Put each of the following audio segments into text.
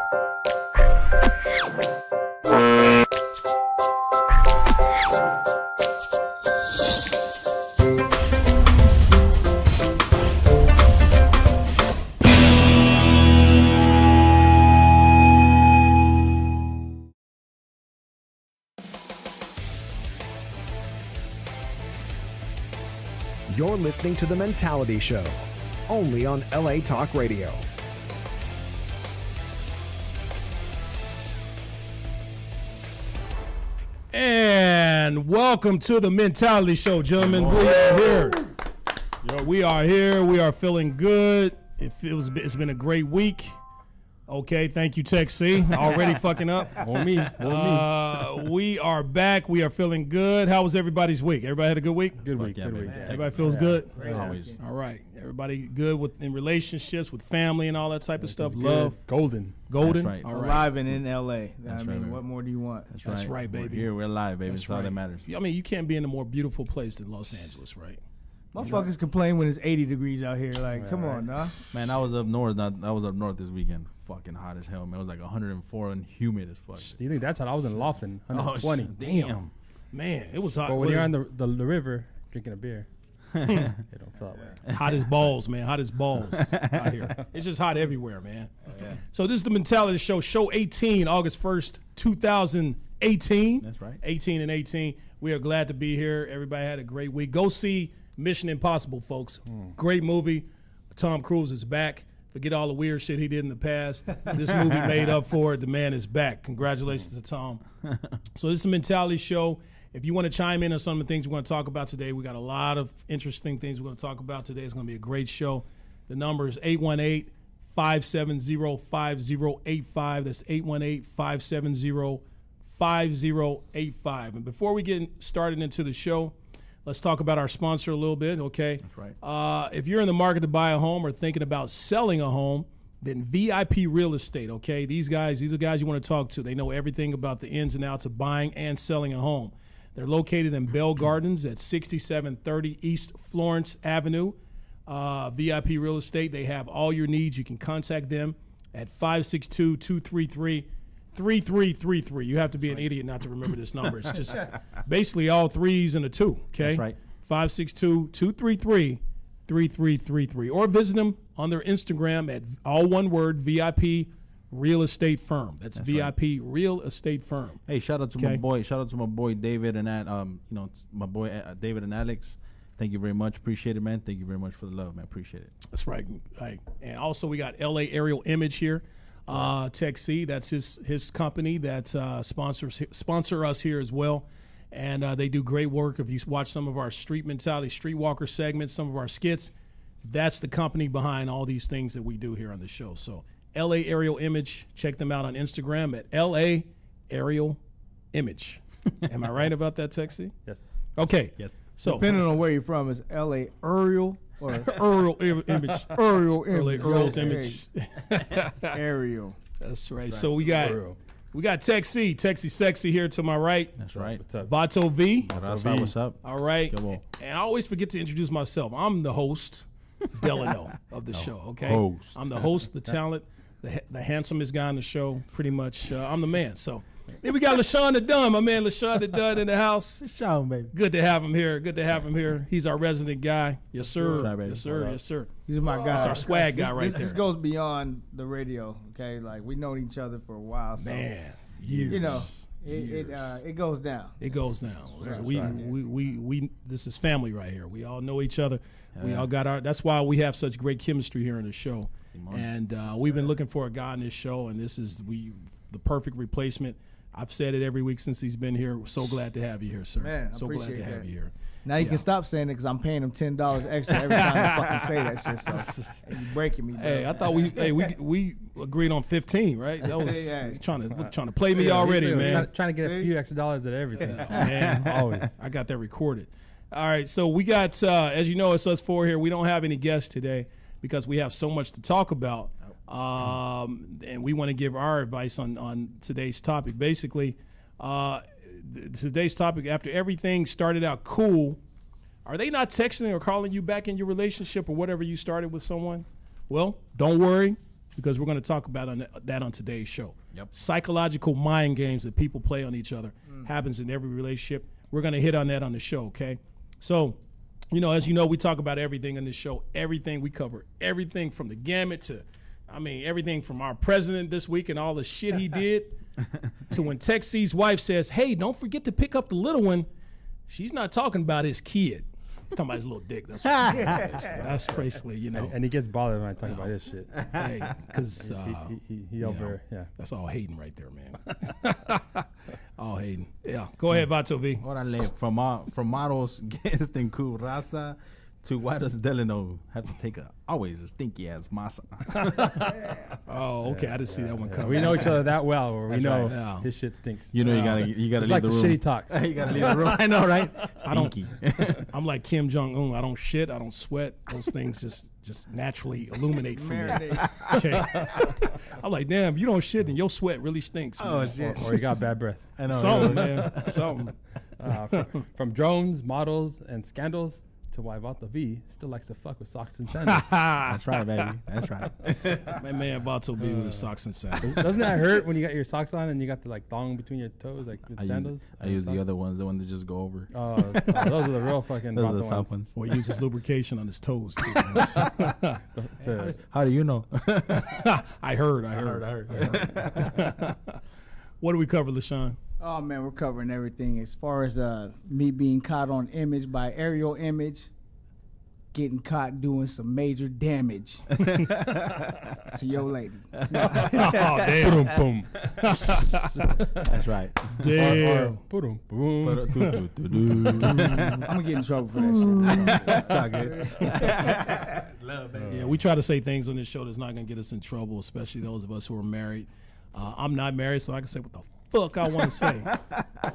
You're listening to The Mentality Show, only on LA Talk Radio. And welcome to The Mentality Show, gentlemen. We are here. We are here. We are feeling good. It's been a great week. Okay, thank you, Tech C. Already fucking up. On me. We are back. We are feeling good. How was everybody's week? Everybody had a good week? Good week. Everybody feels good? Always. All right. Everybody good in relationships, with family and all that type of stuff? Love? Golden. Golden? That's right. All right. Alive and in L.A. That's I mean, right, what more do you want? That's right, baby. We're here. We're alive, baby. That's That's all that matters. I mean, you can't be in a more beautiful place than Los Angeles, right? Motherfuckers complain when it's 80 degrees out here. Like, come on, nah. Man, I was up north. I was up north this weekend. Fucking hot as hell, man. It was like 104 and humid as fuck. Do you think that's how I was in Laughlin? 120. Damn. Man, it was hot. But when you're on the river drinking a beer, it don't feel that way. Hot as balls, man. Hot as balls out here. It's just hot everywhere, man. So this is The Mentality Show, show 18, August 1st, 2018. That's right. 18 and 18. We are glad to be here. Everybody had a great week. Go see Mission Impossible, folks. Great movie. Tom Cruise is back. Forget all the weird shit he did in the past. This movie made up for it. The man is back. Congratulations to Tom. So this is a Mentality Show. If you want to chime in on some of the things we're going to talk about today, we got a lot of interesting things we're going to talk about today. It's going to be a great show. The number is 818-570-5085. That's 818-570-5085. And before we get started into the show, let's talk about our sponsor a little bit, okay? That's right. If you're in the market to buy a home or thinking about selling a home, then VIP Real Estate, okay? These are guys you want to talk to. They know everything about the ins and outs of buying and selling a home. They're located in Bell Gardens at 6730 East Florence Avenue. VIP Real Estate, they have all your needs. You can contact them at 562-233-3333. You have to be an idiot not to remember this number. It's just basically all threes and a two, okay? That's right. 562-233-3333. Or visit them on their Instagram at all one word, VIP Real Estate Firm. That's VIP right. Real Estate Firm. Hey, shout out to my boy. Shout out to my boy David and my boy David and Alex. Thank you very much. Appreciate it, man. Thank you very much for the love, man. Appreciate it. That's right. And also we got LA Aerial Image here. Tech C, that's his company that sponsor us here as well. And they do great work. If you watch some of our Street Mentality, Streetwalker segments, some of our skits, that's the company behind all these things that we do here on the show. So LA Aerial Image, check them out on Instagram at LA Aerial Image. Am I right about that, Tech C? Yes. Okay. Yes. So depending on where you're from, is L.A. Aerial or Aerial Image? Aerial LA Aerial's Image. Aerial. That's right. So we got Tech C Sexy here to my right. That's right. Vato V. What's up? All right. And I always forget to introduce myself. I'm the host, Delano, of the show, okay? I'm the host, the talent, the handsomest guy on the show, pretty much. I'm the man. So then we got LaShawn the Dunn, my man LaShawn the Dunn in the house. LaShawn, baby. Good to have him here. He's our resident guy. Yes, sir. Yes, sir. Yes, sir. He's my guy. That's our swag guy right there. This goes beyond the radio, okay? Like, we've known each other for a while. So, man, years. You know, it goes down. It goes down. We this is family right here. We all know each other. We all got that's why we have such great chemistry here in the show. And we've been looking for a guy on this show, and this is the perfect replacement. I've said it every week since he's been here. We're so glad to have you here, sir. Man, so glad to have you here. Now you can stop saying it because I'm paying him $10 extra every time I fucking say that shit. So you breaking me, bro. Hey, I thought we agreed on 15. Right? That was trying to play me already, man. Trying to get a few extra dollars at everything. Man, always. I got that recorded. All right, so we got as you know, it's us four here. We don't have any guests today because we have so much to talk about. And we want to give our advice on today's topic. Basically, today's topic, after everything started out cool, are they not texting or calling you back in your relationship or whatever you started with someone? Well, don't worry. because we're going to talk about that on today's show. Yep. Psychological mind games that people play on each other happens in every relationship. We're going to hit on that on the show, okay? So, as you know, we talk about everything on this show. Everything, we cover everything from the gamut to, everything from our president this week and all the shit he did to when Tech C's wife says, hey, don't forget to pick up the little one. She's not talking about his kid. Talking about his little dick. That's basically, And he gets bothered when I talk about this shit. Hey, because He over, yeah. that's all hating right there, man. All hating. Yeah. Go ahead, Vato V. Órale, from models Gaston Raza to why does Delano have to take always a stinky ass masa? Oh, okay. I didn't see that one coming. We know each other that well, where we That's know right. Yeah. his shit stinks. You gotta It's leave like the the room. shitty talks. You gotta leave the room. I know, right? I don't- Stinky. I'm like Kim Jong-un. I don't shit. I don't sweat. Those things just naturally illuminate for me. Okay. I'm like, damn, you don't shit and your sweat really stinks. Oh, man. shit. Or he got bad breath. I know. Something, man. Something. From drones, models, and scandals to why Vato V still likes to fuck with socks and sandals. That's right, baby. That's right. My man Vato B with his socks and sandals. Doesn't that hurt when you got your socks on and you got the like thong between your toes, like with I sandals? use the Socks? other ones, the ones that just go over. Oh, those are the real fucking Those are the Vato soft ones. ones. Or he uses lubrication on his toes, too. man. How do you know? I heard. What do we cover, LaShawn? Oh man, we're covering everything as far as me being caught on image by aerial image, getting caught doing some major damage to your lady. Oh, damn. Boom, boom. That's right. Damn. Boom, boom. I'm gonna get in trouble for that shit. It's all good. Yeah, we try to say things on this show that's not going to get us in trouble, especially those of us who are married. I'm not married, so I can say what the fuck I want to say.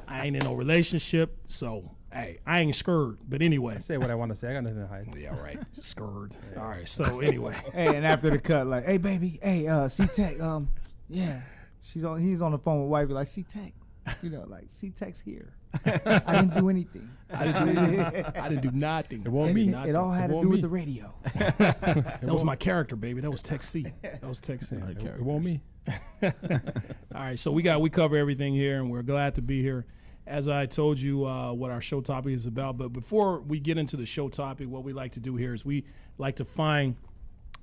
I ain't in no relationship, so, hey, I ain't scared. But anyway. I say what I want to say. I got nothing to hide. Yeah, right. Scared. All right, so anyway. Hey, and after the cut, like, hey baby, hey, C-Tech, yeah, he's on the phone with wifey, like, C-Tech, like C-Tech's here. I didn't do anything. I didn't do nothing. It won't me. It all had to won't do with me. the radio. That was my character, baby. That was Tech C. That was Tech C. It won't me. All right, so we cover everything here, and we're glad to be here. As I told you, what our show topic is about. But before we get into the show topic, what we like to do here is we like to find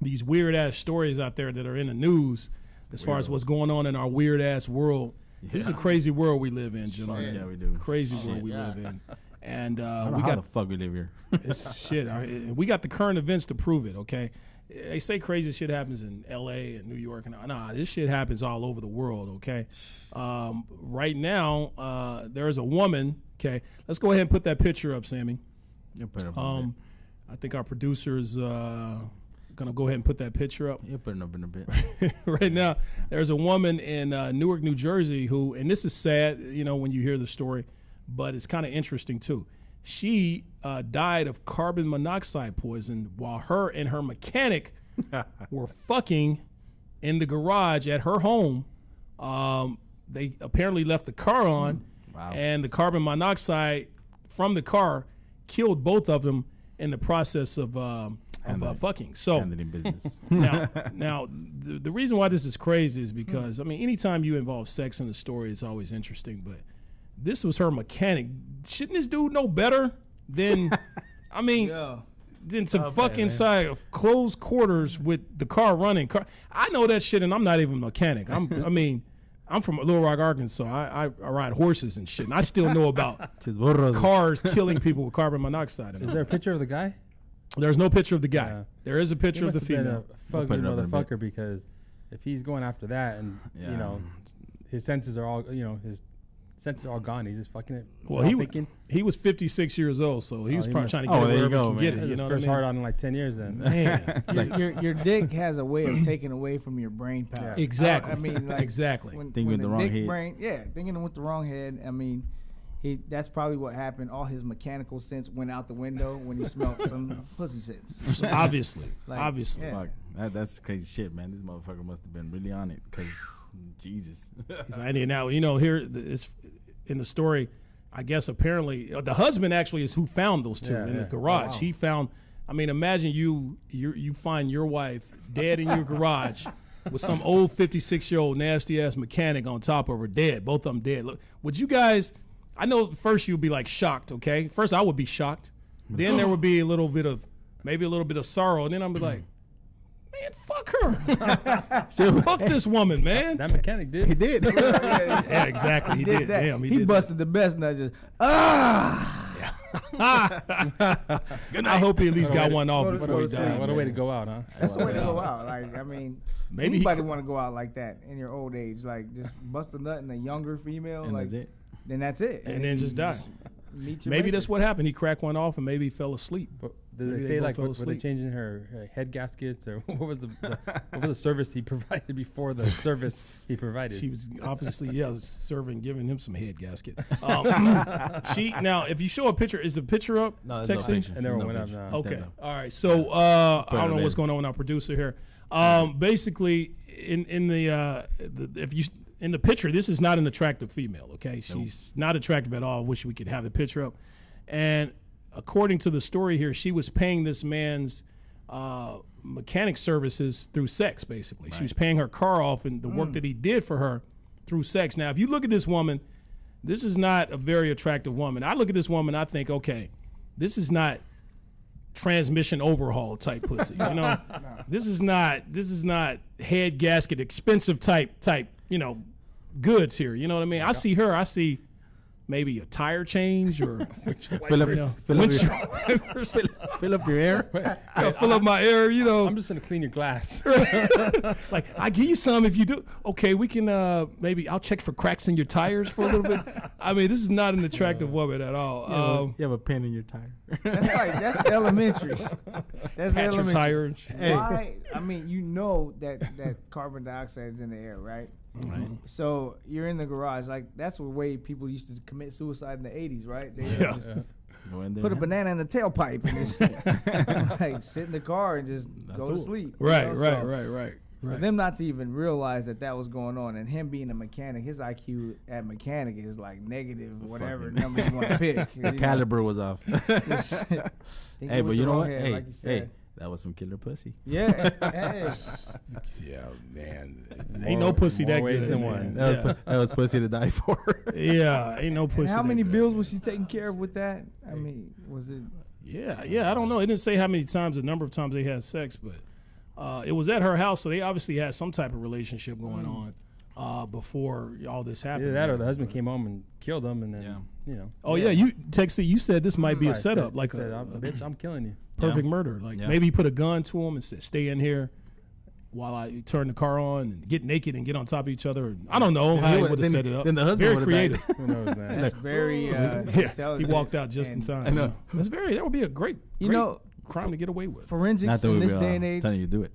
these weird ass stories out there that are in the news as far as what's going on in our weird ass world. This is a crazy world we live in, gentlemen. Yeah, we do. Crazy world we live in. And I don't know we how got the fuck we live here. it's shit. We got the current events to prove it, okay? They say crazy shit happens in L.A. and New York. And nah, this shit happens all over the world, okay? Right now, there's a woman, okay? Let's go ahead and put that picture up, Sammy. You put it up in a bit. I think our producer is going to go ahead and put that picture up. You put it up in a bit. Right now, there's a woman in Newark, New Jersey who, and this is sad, when you hear the story, but it's kind of interesting too. She died of carbon monoxide poison while her and her mechanic were fucking in the garage at her home. They apparently left the car on, Wow. and the carbon monoxide from the car killed both of them in the process of fucking. So Handling business. now, the reason why this is crazy is because, anytime you involve sex in the story, it's always interesting. But this was her mechanic. Shouldn't this dude know better than, than to fuck inside of closed quarters with the car running? I know that shit, and I'm not even a mechanic. I'm from Little Rock, Arkansas. I ride horses and shit, and I still know about cars killing people with carbon monoxide in Is them. there a picture of the guy? There's no picture of the guy. Yeah. There is a picture of the He must have female. been a fugly Put it up in a bit. motherfucker, because if he's going after that and Yeah. his senses are all his senses are all gone, he's just fucking it. Well, without thinking. he was 56 years old, so he was he probably must- trying to get Oh, it there you wherever he go, can get man. it. His You know first what I hard mean? on in like 10 years then. Man, your dick has a way of taking away from your brain power. Yeah. exactly. Like, exactly. Thinking with the wrong head. Thinking with the wrong head. That's probably what happened. All his mechanical sense went out the window when he smelled some pussy sense. Obviously, Like, obviously. yeah. Fuck. That's crazy shit, man. This motherfucker must have been really on it, because Jesus. Now, here it's in the story. I guess apparently the husband actually is who found those two in the garage. Oh, wow. He found. Imagine you find your wife dead in your garage with some old 56-year-old nasty ass mechanic on top of her, dead. Both of them dead. Look, would you guys? I know first you'd be like shocked. Okay, first I would be shocked. Then there would be maybe a little bit of sorrow, and then I'd be like, man, fuck her. Fuck this woman, man. That mechanic did. He did. Yeah, exactly. He did. that. Damn, he did busted the best nut. Just Good night. I hope he at least got one off Go to- before he go to died. sleep. What a way to go out, huh? That's the way to go out. Like, I mean, Maybe he anybody cr- want to go out like that in your old age, like just bust a nut in a younger female, And like that's it. then that's it, And then just die. meet your Maybe maker. that's what happened. He cracked one off and maybe he fell asleep. But did Maybe they they say both like fell were they asleep. changing her head gaskets or what was the service he provided before the service he provided? She was obviously, giving him some head gasket. Now, if you show a picture, is the picture up? No, there's no Texting? picture. And everyone No went up picture. now. Okay. Stand up. All right. So I Put it don't know what's later. going on with our producer here. Basically, in the picture, this is not an attractive female. Okay, she's not attractive at all. I wish we could have the picture up. And according to the story here, she was paying this man's mechanic services through sex. Basically, she was paying her car off and the work that he did for her through sex. Now, if you look at this woman, this is not a very attractive woman. I look at this woman, I think, okay, this is not transmission overhaul type pussy. You know, this is not head gasket expensive type goods here. You know what I mean? I see her. I see maybe a tire change or Fill up your air. fill up my air. You know, I'm just gonna clean your glass. like I give you some if you do. Okay, we can maybe I'll check for cracks in your tires for a little bit. I mean, this is not an attractive woman at all. You have a pin in your tire. That's elementary. That's Patch your elementary. tire. And shit. Why? I mean, you know that carbon dioxide is in the air, right? Right. So you're in the garage, like that's the way people used to commit suicide in the '80s, right? They Yeah. just Go in there. put a banana in the tailpipe and just like sit in the car and just That's go the to rule. sleep. you Right, know? right, So right. For them not to even realize that was going on, and him being a mechanic, his IQ at mechanic is like negative, whatever Fucking- number you want to pick. The caliber was off. Just think Hey, with but you the know wrong what? head, Hey, like you hey, said. that was some killer pussy. Yeah. Hey. Yeah, man. More- Ain't no pussy more that ways good. than man. one. That was pussy to die for. Yeah, ain't no pussy. And how that many good. bills was she taking care of with that? I mean, was it? Yeah. I don't know. It didn't say how many times, the number of times they had sex, but it was at her house, so they obviously had some type of relationship going on before all this happened. Either that or the husband came home and killed him, and then Yeah. you know. Oh yeah, you Texie, you said this might be a I setup, said- like said, a bitch, I'm killing you. perfect Yeah. murder. Like Yeah. maybe he put a gun to him and said, "Stay in here." While I turn the car on and get naked and get on top of each other, I don't know how he would have set it up. Then the husband Very would've creative. Who knows, man? That's very Yeah, intelligent. he walked out just in and time. I know. That's that would be a great, You great know, crime to get away with. Forensics Not that in we this day and age. telling you to do it.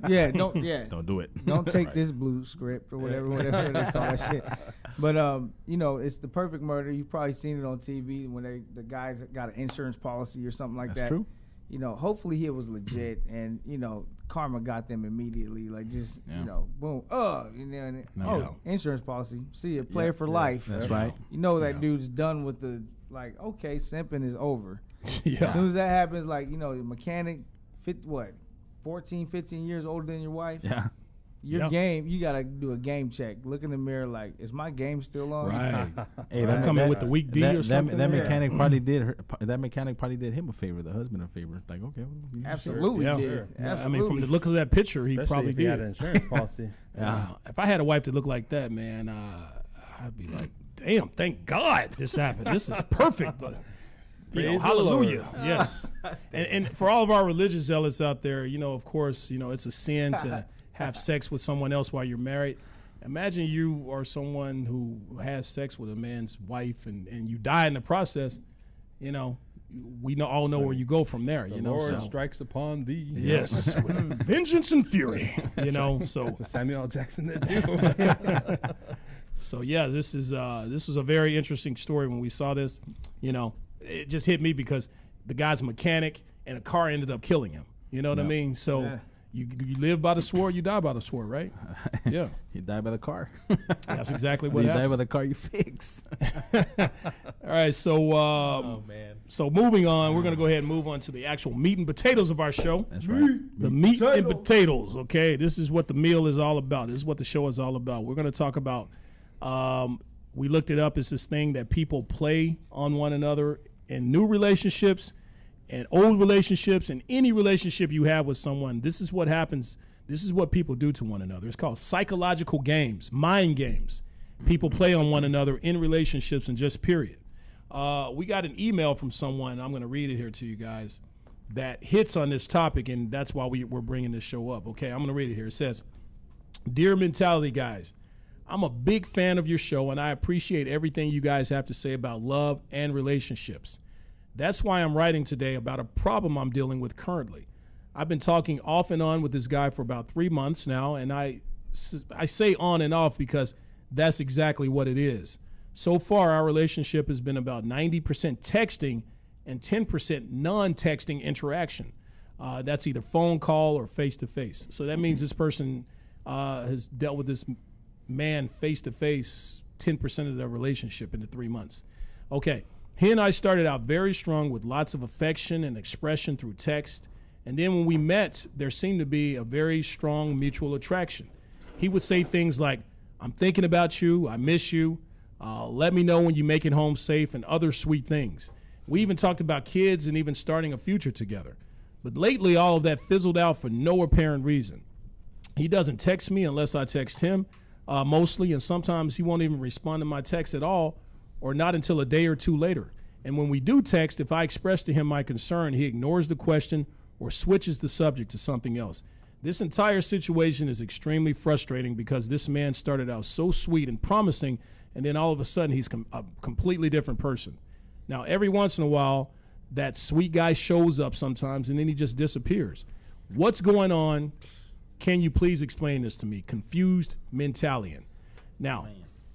Yeah, don't Don't do it. Don't take this blue script or whatever they call that shit. But you know, it's the perfect murder. You've probably seen it on TV when the guys got an insurance policy or something like That's that. true. You know, hopefully it was legit, and you know, karma got them immediately. Like just Yeah. you know, boom, you know, and, No. insurance policy. See it, player Yeah, for yeah, life. that's right. You know that dude's done with the like. Okay, simping is over. Yeah. As soon as that happens, like you know, the mechanic, 14, 15 years older than your wife. Yeah. Your Yeah. game, you gotta do a game check. Look in the mirror, like, is my game still on? Right. Hey, Right. Coming with the weak D or something. That Yeah. mechanic probably did her. That mechanic probably did him a favor. The husband a favor. Like, okay, well, you- Absolutely Yeah. did. Yeah, I mean, Absolutely. from the look of that picture, he Especially probably if he had did. an insurance policy. Yeah. If I had a wife that looked like that, man, I'd be like, damn, thank God this happened. This is perfect. But, you know, Praise the hallelujah. Lord. Yes. and for all of our religious zealots out there, you know, of course, you know, it's a sin to have sex with someone else while you're married. Imagine you are someone who has sex with a man's wife and you die in the process. You know, we all know where you go from there. The You know, Lord so strikes upon thee. yes, with vengeance and fury. You know, so So Samuel L. Jackson did too. So yeah, this was a very interesting story when we saw this. You know, it just hit me because the guy's a mechanic and a car ended up killing him. You know what I Yeah. mean? So, Yeah. You live by the sword, you die by the sword, right? Yeah. You die by the car. That's exactly what you die happened. by the car you fix. All right, so man. so moving on, we're gonna go ahead and move on to the actual meat and potatoes of our show. That's right. The meat and potatoes. Okay, this is what the meal is all about. This is what the show is all about. We're gonna talk about. We looked it up. It's this thing that people play on one another in new relationships and old relationships and any relationship you have with someone. This is what happens. This is what people do to one another. It's called psychological games, mind games. People play on one another in relationships and just period. We got an email from someone. I'm going to read it here to you guys that hits on this topic, and that's why we're bringing this show up. Okay, I'm going to read it here. It says, "Dear Mentality Guys, I'm a big fan of your show, and I appreciate everything you guys have to say about love and relationships. That's why I'm writing today about a problem I'm dealing with currently. I've been talking off and on with this guy for about 3 months now, and I say on and off because that's exactly what it is. So far, our relationship has been about 90% texting and 10% non-texting interaction. That's either phone call or face-to-face. So that means this person has dealt with this man face-to-face 10% of their relationship in the 3 months. Okay. He and I started out very strong with lots of affection and expression through text. And then when we met, there seemed to be a very strong mutual attraction. He would say things like, I'm thinking about you, I miss you, let me know when you make it home safe, and other sweet things. We even talked about kids and even starting a future together. But lately, all of that fizzled out for no apparent reason. He doesn't text me unless I text him, mostly, and sometimes he won't even respond to my text at all, or not until a day or two later. And when we do text, if I express to him my concern, he ignores the question or switches the subject to something else. This entire situation is extremely frustrating because this man started out so sweet and promising, and then all of a sudden he's a completely different person. Now, every once in a while, that sweet guy shows up sometimes, and then he just disappears. What's going on? Can you please explain this to me? Confused Mentalian. Now,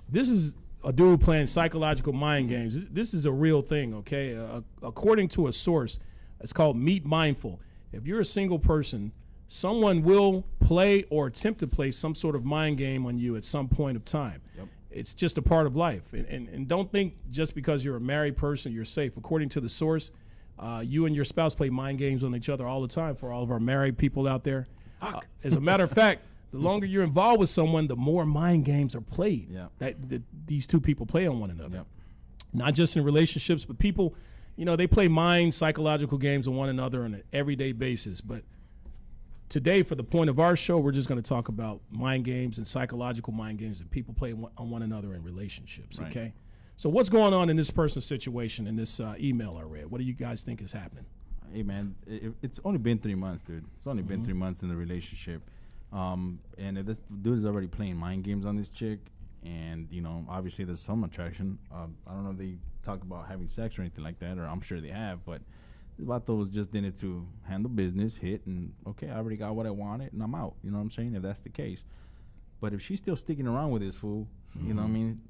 this is a dude playing psychological mind games. This is a real thing, okay? According to a source, it's called Meet Mindful. If you're a single person, someone will play or attempt to play some sort of mind game on you at some point of time. Yep. It's just a part of life. And don't think just because you're a married person, you're safe. According to the source, you and your spouse play mind games on each other all the time for all of our married people out there. As a matter of fact, the longer you're involved with someone, the more mind games are played that these two people play on one another. Yep. Not just in relationships, but people, they play mind psychological games on one another on an everyday basis. But today, for the point of our show, we're just going to talk about mind games and psychological mind games that people play on one another in relationships, right. Okay? So what's going on in this person's situation in this email I read? What do you guys think is happening? Hey, man, it's only been 3 months, dude. It's only been 3 months in the relationship. And if this dude is already playing mind games on this chick, and obviously there's some attraction. I don't know if they talk about having sex or anything like that, or I'm sure they have, but this vato was just in it to handle business, hit, and okay, I already got what I wanted, and I'm out. You know what I'm saying? If that's the case, but if she's still sticking around with this fool, you know what I mean?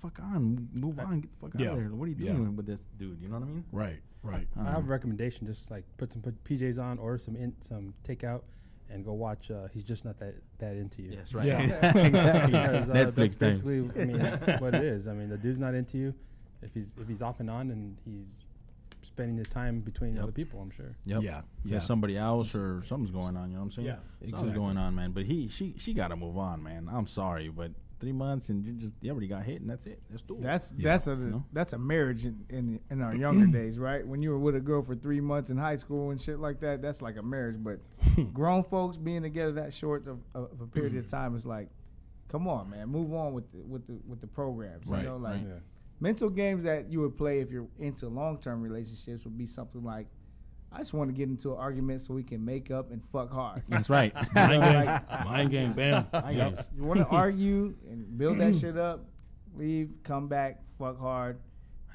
Fuck on, move on, get the fuck out of there. What are you doing with this dude? You know what I mean? Right. I have a recommendation. Just like put PJs on, order some takeout, and go watch. He's just not that into you. Yes, right. Yeah. Exactly. Because, Netflix that's time. basically, what it is. I mean, the dude's not into you. If he's off and on, and he's spending his time between other people, I'm sure. Yep. Yeah. There's somebody else or something's going on. You know what I'm saying? Yeah, Something's exactly. going on, man. But she got to move on, man. I'm sorry, but 3 months and you already got hit, and that's it. Let's do it. That's a marriage in our younger days, right? When you were with a girl for 3 months in high school and shit like that, that's like a marriage. But grown folks being together that short of a period of time is like, come on, man, move on with the programs. Right, You know, like Yeah. mental games that you would play if you're into long-term relationships would be something like, I just want to get into an argument so we can make up and fuck hard. That's right. Mind game. Like, Mind game. Bam. Yep. you want to argue and build that shit up, leave, come back, fuck hard,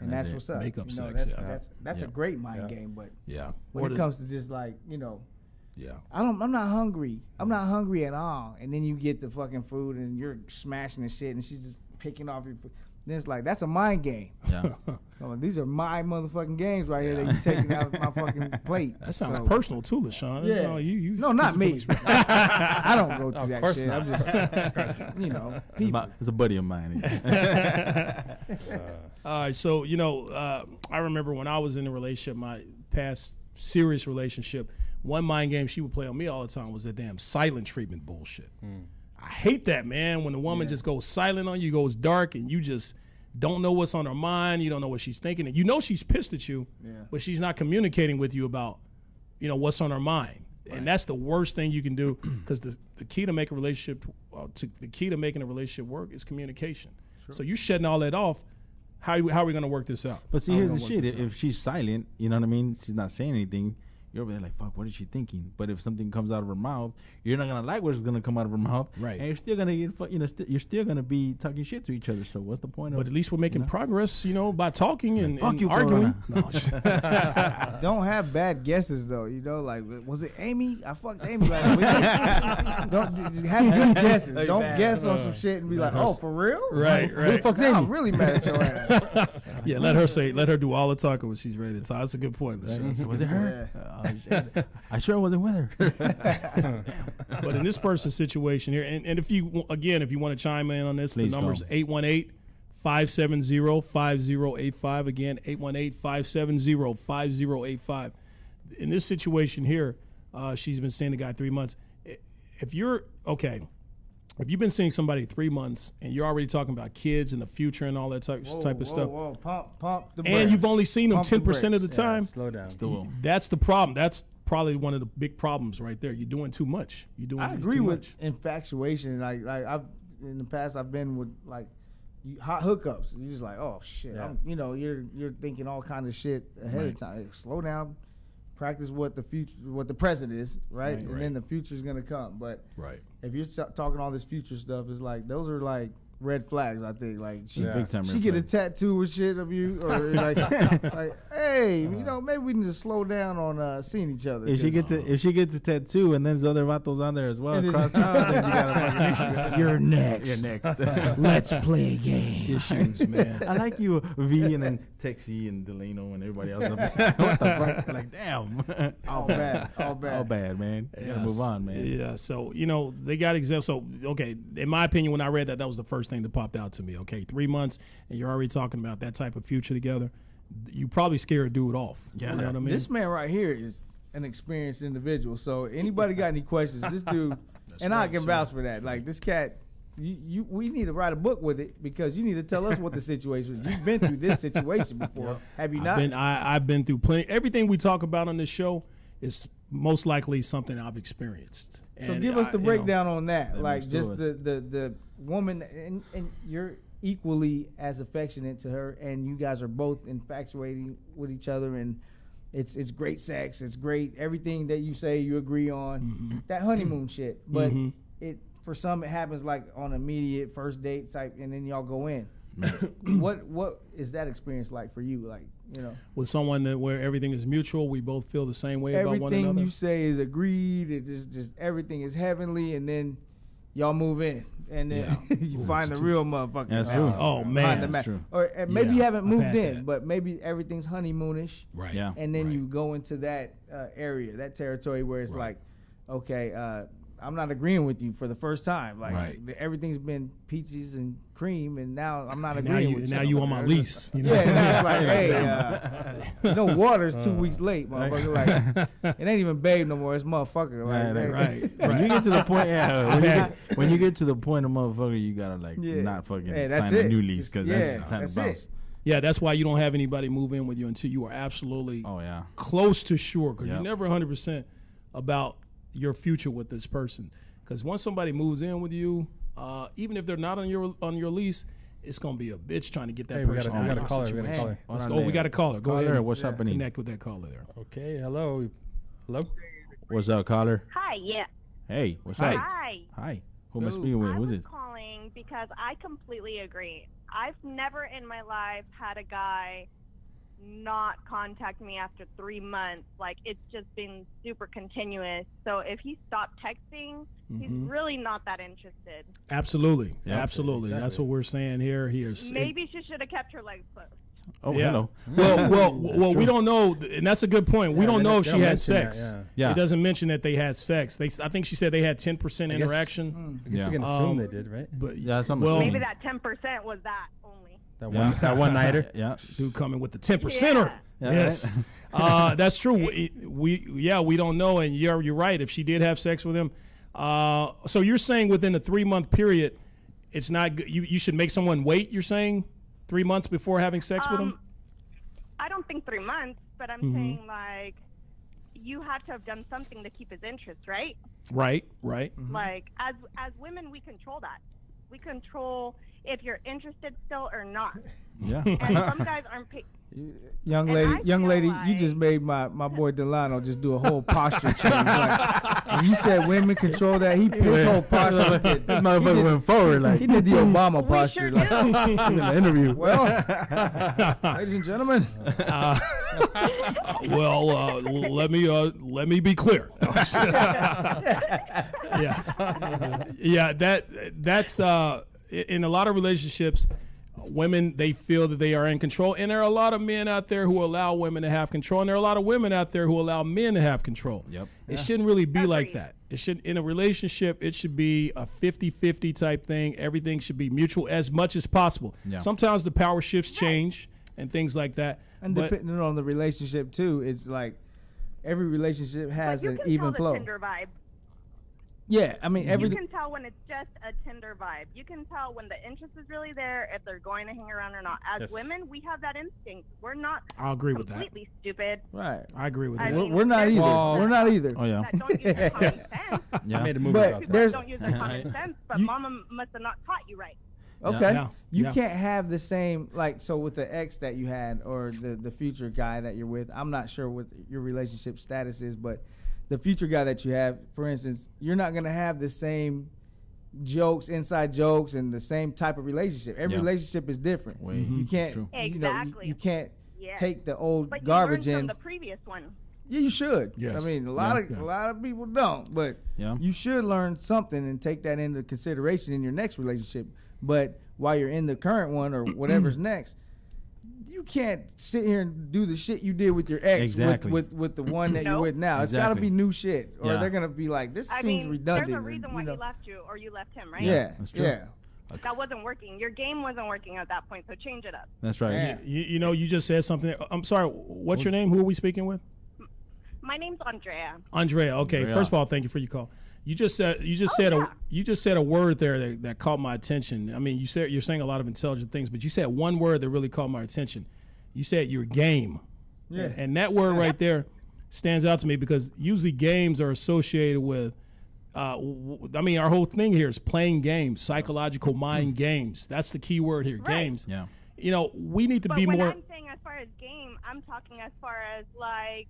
and That's that's it. what's up. Make up You know, sex, That's a great mind game, but Yeah. when it comes to just like, Yeah. I'm not hungry. I'm not hungry at all. And then you get the fucking food and you're smashing the shit and she's just picking off your food. then it's like that's a mind game. Yeah. So these are my motherfucking games right here that you taking out of my fucking plate. That sounds So, personal too, LaShawn. Yeah. You know, you No, not me. I don't go through Of that course shit. not. I'm just, you know, people. It's a buddy of mine. All right, so I remember when I was in a relationship, my past serious relationship, one mind game she would play on me all the time was that damn silent treatment bullshit. I hate that, man. When the woman just goes silent on you, goes dark, and you just don't know what's on her mind. You don't know what she's thinking, and you know she's pissed at you, but she's not communicating with you about, what's on her mind. And that's the worst thing you can do, because the key to make a relationship, the key to making a relationship work is communication. So you shedding all that off. How are we going to work this out? But see, How we here's the gonna work shit. this out? If she's silent, you know what I mean? She's not saying anything. You're over there like, fuck, what is she thinking? But if something comes out of her mouth, you're not gonna like what's gonna come out of her mouth, Right. And you're still gonna get, you're still gonna be talking shit to each other. So what's the point But of? at least we're making progress, by talking and Fuck you, arguing. Corona. No, Don't have bad guesses though. Like, was it Amy? I fucked Amy last week. Don't just have good guesses. Don't guess on some shit and be like, oh, for real? right. Who the fuck's Amy? I'm really mad at your ass. Yeah, let her do all the talking when she's ready to talk. That's a good point. LaShawn. So was it her? Shit. I sure wasn't with her. But in this person's situation here, and if you want to chime in on this, Please the number's go. 818-570-5085. Again, 818-570-5085. In this situation here, she's been seeing the guy 3 months. If you've been seeing somebody 3 months and you're already talking about kids and the future and all that type of stuff, Whoa. Pump the brakes. and you've only seen them Pump the 10% of the brakes. time, Slow down. that's the problem. That's probably one of the big problems right there. You're doing too much. I agree with infatuation. Like I've in the past, I've been with like hot hookups. You're just like, oh shit. Yeah. You're thinking all kinds of shit ahead Right. of time. Hey, slow down. Practice what the present is, right? And then the future's gonna come. But Right. if you're talking all this future stuff, it's like those are like red flags. I think like she Big time. she get a tattoo or shit of you, or like, hey, maybe we need to slow down on seeing each other. If she gets a tattoo and then there's other vatos on there as well, And crossed out, then you gotta fucking You're next. You're next. Let's play a game. Issues, man. I like you, V, and then Texie and Delano and everybody else. What the fuck? Like, damn. All bad. All bad. All bad, man. You gotta move on, man. Yeah, so they got exempt. So okay, in my opinion, when I read that was the first thing that popped out to me. Okay, 3 months and you're already talking about that type of future together. You probably scared dude off. Yeah. You know what I mean? This man right here is an experienced individual. So anybody got any questions? This dude, and I can vouch for that. Like this cat, we need to write a book with it because you need to tell us what the situation is. You've been through this situation before, have you not? I've been through plenty. Everything we talk about on this show is most likely something I've experienced. So And give us the breakdown on that. That Like makes just to us. the woman, and you're equally as affectionate to her, and you guys are both infatuating with each other, and it's great sex, it's great everything that you say you agree on, that honeymoon shit. But it for some it happens like on immediate first date type, and then y'all go in. What is that experience like for you? Like with someone where everything is mutual, we both feel the same way about one everything another. you say is agreed. It just everything is heavenly, and then y'all move in, and then you find the real motherfucker. That's true. Oh Behind man, the mat. true. Or maybe you haven't I've moved had in, that. but maybe everything's honeymoonish, right? Yeah. and then Right. you go into that area, that territory where it's like, okay, I'm not agreeing with you for the first time. Like Right. everything's been peaches and cream, and now I'm not And now agreeing you with now you. you on my lease. You know? Yeah, now it's like, hey, no water's 2 weeks late, motherfucker. Like, it ain't even babe no more. It's motherfucker. Like, Right, right. When you get to the point, when you get to the point of motherfucker, you gotta like Yeah. not fucking Hey, that's sign a it. new lease because Yeah, that's time that's to it. bounce. Yeah, that's why you don't have anybody move in with you until you are absolutely Oh yeah. close to sure, because Yep. you're never 100% about your future with this person. Because once somebody moves in with you, even if they're not on your lease, it's gonna be a bitch trying to get that Hey, we person got out a of your caller. We got a situation. caller. Let's Hold go. on We got a caller. Go Caller, ahead. what's happening? Connect with that caller there. Okay. Hello. Hello. What's up, caller? Hi, yeah. Hey, what's Hi. up? Hi. Who am I speaking with? I Who's was this? calling because I completely agree. I've never in my life had a guy not contact me after 3 months. Like, it's just been super continuous. So if he stopped texting, he's really not that interested. Absolutely. Yeah, Absolutely. exactly. That's what we're saying here. Maybe she should have kept her legs closed. Oh, Yeah. hello. Well, we don't know, and that's a good point. We Yeah, don't they know don't- if they she don't had mention that, sex. Yeah. It doesn't mention that they had sex. I think she said they had 10% I guess- interaction. I guess Yeah. we can assume Um, they did, right? But Yeah, that's what I'm well, assuming. Maybe that 10% was that only. That one nighter. Yeah. dude coming with the 10%er. Yeah, Yes, that's true. We don't know, and you're right. If she did have sex with him, so you're saying within a 3-month period, it's not good. You should make someone wait. You're saying 3 months before having sex with him. I don't think 3 months, but I'm saying, like, you had to have done something to keep his interest, right? Right. Like, as women, we control that. We control if you're interested still or not. Yeah. And some guys aren't Young And lady, I young feel lady, you like- just made my boy Delano just do a whole posture change. Like, when you said women control that, his whole posture. This motherfucker went forward like He did the Obama We posture. sure Like, do. in the interview. well, ladies and gentlemen, Well, let me be clear. yeah. That's in a lot of relationships, women, they feel that they are in control, and there are a lot of men out there who allow women to have control, and there are a lot of women out there who allow men to have control. Yep. It shouldn't really be like Agreed. that. It should, in a relationship, it should be a 50-50 type thing. Everything should be mutual as much as possible. Yeah. Sometimes the power shifts change and things like that. and but depending on the relationship too, it's like every relationship But has you an can even tell the flow. Tinder vibe. Yeah, I mean every. You can tell when it's just a Tinder vibe. You can tell when the interest is really there, if they're going to hang around or not. As Yes. women, we have that instinct. We're not I'll agree with that. completely stupid. Right. I agree with I that. mean, We're not there's either. Well- We're not either. Oh yeah. That don't use their common sense. Yeah. I made a movie But about People that. there's- don't use their common sense, but You- mama must have not taught you right. Okay. Yeah. You Yeah. can't have the same, like, so with the ex that you had or the future guy that you're with, I'm not sure what your relationship status is, but the future guy that you have, for instance, you're not going to have the same jokes, inside jokes, and the same type of relationship. Every Yeah. relationship is different. Way- You it's can't, true. you know, Exactly. you can't Yeah. take the old But garbage you learned in. from the previous one. Yeah, you should. Yes. I mean, a Yeah. lot of people don't, but Yeah. you should learn something and take that into consideration in your next relationship. But while you're in the current one or whatever's next, you can't sit here and do the shit you did with your ex Exactly. with the one that you're Nope. with now. It's got to Exactly. be new shit, or Yeah. they're gonna be like, "This I seems mean, redundant." there's a or, reason you why know. he left you or you left him, right? Yeah, that's true. yeah. That wasn't working. Your game wasn't working at that point, so change it up. That's right. Yeah. You know, you just said something. I'm sorry. What's your name? Who are we speaking with? My name's Andrea. Andrea. Okay. Andrea. First of all, thank you for your call. You just said a word there that caught my attention. I mean, you're saying a lot of intelligent things, but you said one word that really caught my attention. You said your game. Yeah. And that word right there stands out to me because usually games are associated with. I mean, our whole thing here is playing games, psychological mind games. That's the key word here, Right. games. Yeah. You know, we need to But be when more. I'm saying as far as game, I'm talking as far as like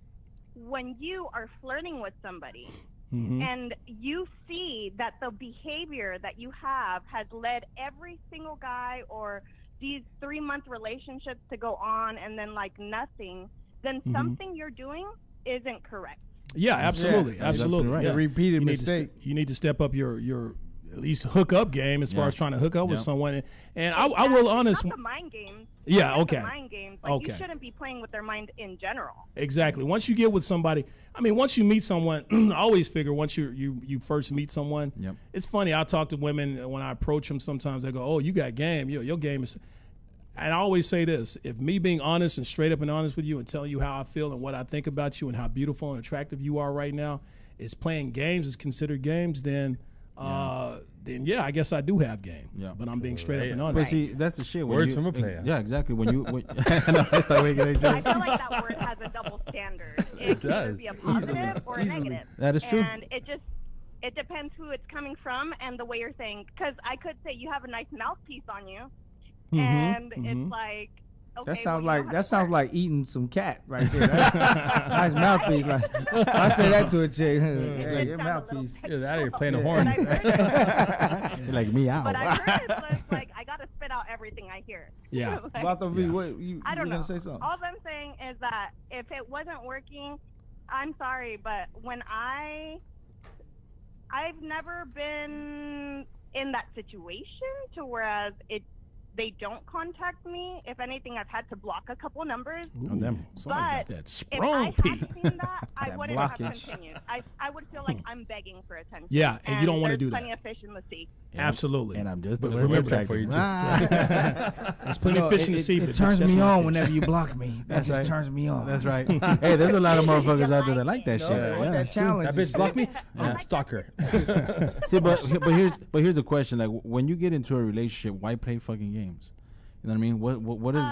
when you are flirting with somebody Mhm. and you see that the behavior that you have has led every single guy or these 3-month relationships to go on and then like nothing, then Mm-hmm. something you're doing isn't correct. Yeah, absolutely, Yeah, absolutely. right. Yeah. A repeated you mistake. You need to step up your at least hook up game as far Yeah. as trying to hook up with Yeah. someone. And I will honest. Not the mind games. Yeah, Not okay. The mind games. Like Okay. you shouldn't be playing with their mind in general. Exactly. Once you get with somebody, I mean, once you meet someone, I always figure once you first meet someone, Yep. it's funny. I talk to women when I approach them. Sometimes they go, "Oh, you got game. Your game is." And I always say this: if me being honest and straight up and honest with you and telling you how I feel and what I think about you and how beautiful and attractive you are right now is playing games, is considered games, then yeah, I guess I do have game. Yeah. But I'm being straight up and But honest. see, that's the shit. When Words you, from a player. Yeah, exactly. When you, I know, I start making that I joke. feel like that word has a double standard. It can either does. be a positive or a Easily. negative. That is true. And it depends who it's coming from and the way you're saying. Because I could say you have a nice mouthpiece on you, and it's like, okay, That sounds well, you know like how that to sounds flirt. like eating some cat right there. Nice mouthpiece. Like, I say that to a chick. Hey, It your sounds a little mouthpiece. Either that or you're playing a But horn. I've heard, You're like me out. but I've heard it's like I gotta spit out everything I hear. Yeah. Like, Vato V, what you I don't you know. gonna say something? All I'm saying is that if it wasn't working, I'm sorry, but when I've never been in that situation to whereas they don't contact me. If anything, I've had to block a couple numbers. On them. Somebody got But that if I sprung had P. seen that, I That wouldn't have blockage. continued. I would feel like I'm begging for attention. Yeah, and you don't wanna there's do that. plenty of fish in the sea. Absolutely. And I'm just But a remember little that for you, attractive. There's plenty of fish in the sea. It but turns that's me not on fish. whenever you block me. That That's just right. turns me on. That's right. Hey, there's a lot of motherfuckers out there that like that No, shit. they want Yeah, that it's true. challenge. That bitch blocked me. Yeah. Stalk her. See, but here's the question: like, when you get into a relationship, why play fucking games? You know what I mean? What is